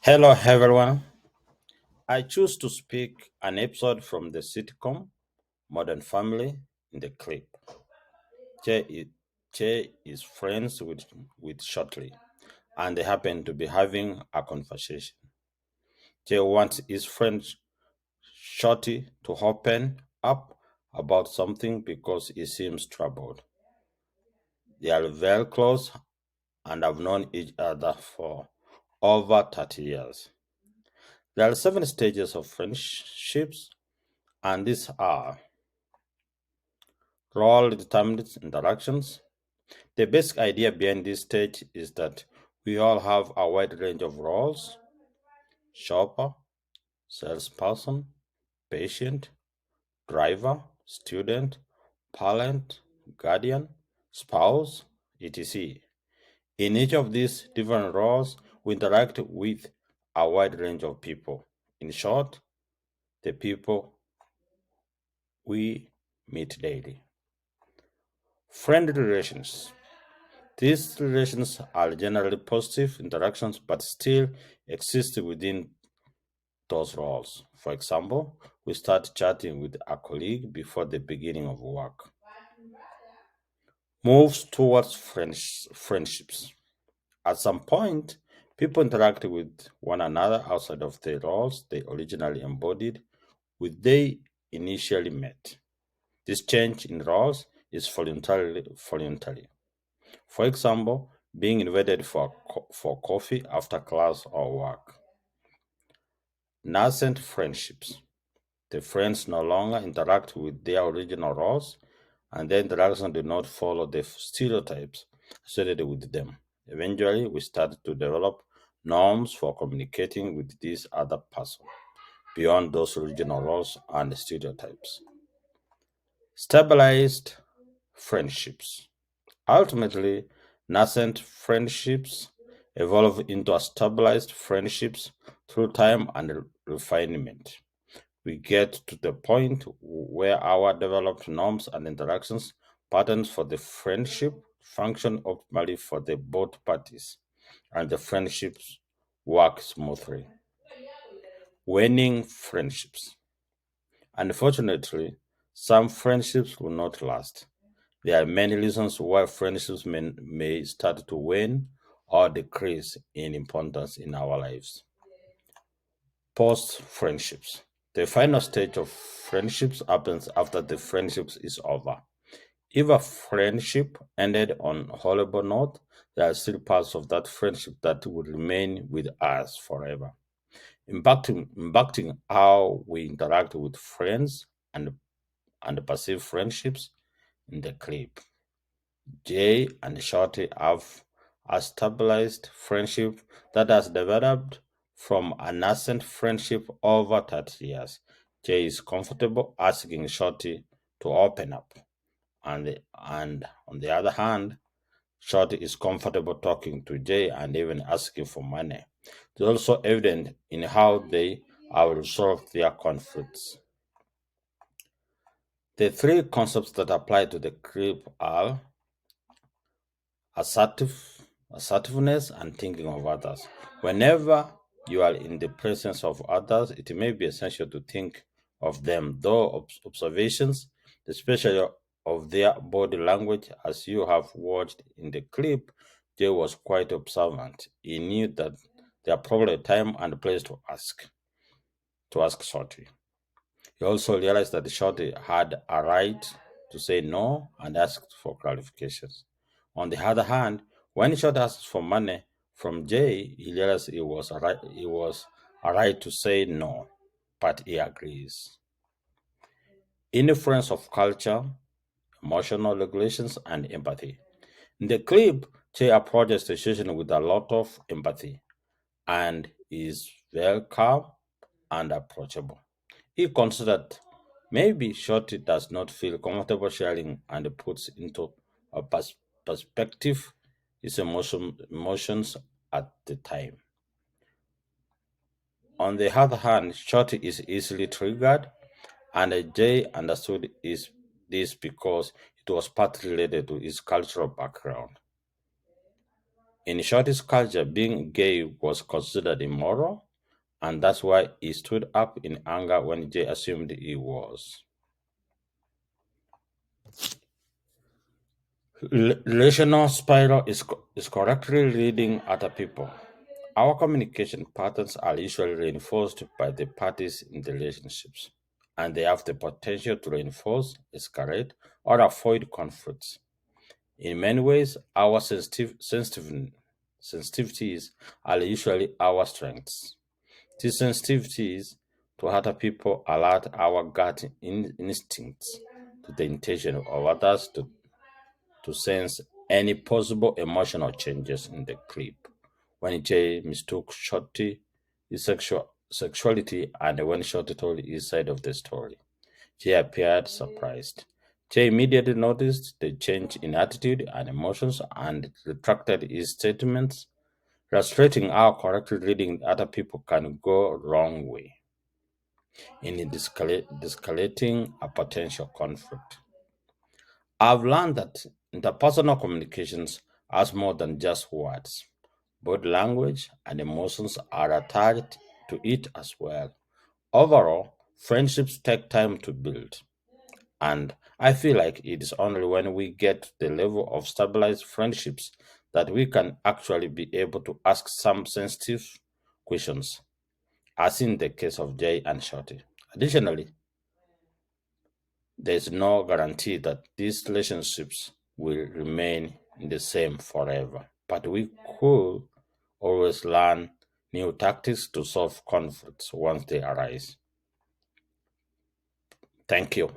Hello, everyone. I choose to speak an episode from the sitcom Modern Family in the clip. Che is, che is friends with Shortly, and they happen to be having a conversation. Che wants his friend Shorty to open up about something because he seems troubled. They are very close and have known each other for over 30 years. There are 7 stages of friendships, and these are role determined interactions. The basic idea behind this stage is that we all have a wide range of roles: shopper, salesperson, patient, driver, student, parent, guardian, spouse, etc. In each of these different roles, we interact with a wide range of people. In short, the people we meet daily. Friend relations. These relations are generally positive interactions but still exist within those roles. For example, we start chatting with a colleague before the beginning of work. Moves towards friendships. At some point, people interact with one another outside of the roles they originally embodied when they initially met. This change in roles is voluntary. For example, being invited for coffee after class or work. Nascent friendships. The friends no longer interact with their original roles, and their interaction do not follow the stereotypes associated with them. Eventually, we start to develop norms for communicating with this other person beyond those original roles and stereotypes. Stabilized friendships. Ultimately, nascent friendships evolve into stabilized friendships through time and refinement. We get to the point where our developed norms and interactions patterns for the friendship function optimally for the both parties, and the friendships work smoothly. Waning friendships. Unfortunately, some friendships will not last. There are many reasons why friendships may start to wane or decrease in importance in our lives. Post friendships. The final stage of friendships happens after the friendships is over. If a friendship ended on a horrible note, there are still parts of that friendship that will remain with us forever, impacting how we interact with friends and perceive friendships in the clip. Jay and Shorty have a stabilized friendship that has developed from a nascent friendship over 30 years. Jay is comfortable asking Shorty to open up, and on the other hand, Shorty is comfortable talking to Jay and even asking for money. It's also evident in how they have resolved their conflicts. The 3 concepts that apply to the clip are assertiveness, and thinking of others. Whenever you are in the presence of others, it may be essential to think of them, though observations, especially of their body language, as you have watched in the clip, Jay was quite observant. He knew that there are probably time and place to ask Shorty. He also realized that Shorty had a right to say no and ask for clarifications. On the other hand, when Shorty asked for money from Jay, he realized it was a right to say no, but he agrees. Influence of culture, emotional regulations, and empathy. In the clip, Jay approaches the situation with a lot of empathy and is very calm and approachable. He considered maybe Shorty does not feel comfortable sharing and puts into a perspective his emotions at the time. On the other hand, Shorty is easily triggered, and Jay understood this because it was partly related to his cultural background. In Shorty's culture, being gay was considered immoral, and that's why he stood up in anger when Jay assumed he was. Relational spiral is correctly reading other people. Our communication patterns are usually reinforced by the parties in the relationships, and they have the potential to reinforce, escalate, or avoid conflicts. In many ways, our sensitivities are usually our strengths. These sensitivities to other people alert our gut instincts to the intention of others to sense any possible emotional changes in the clip. When Jay mistook Shorty his sexuality and when Shorty told his side of the story, Jay appeared surprised. Jay immediately noticed the change in attitude and emotions and retracted his statements, illustrating how correctly reading other people can go wrong way in de-escalating a potential conflict. I've learned that interpersonal communications has more than just words. Both language and emotions are attached to it as well. Overall, friendships take time to build. And I feel like it is only when we get to the level of stabilized friendships that we can actually be able to ask some sensitive questions, as in the case of Jay and Shorty. Additionally, there is no guarantee that these relationships will remain the same forever, but we could always learn new tactics to solve conflicts once they arise. Thank you.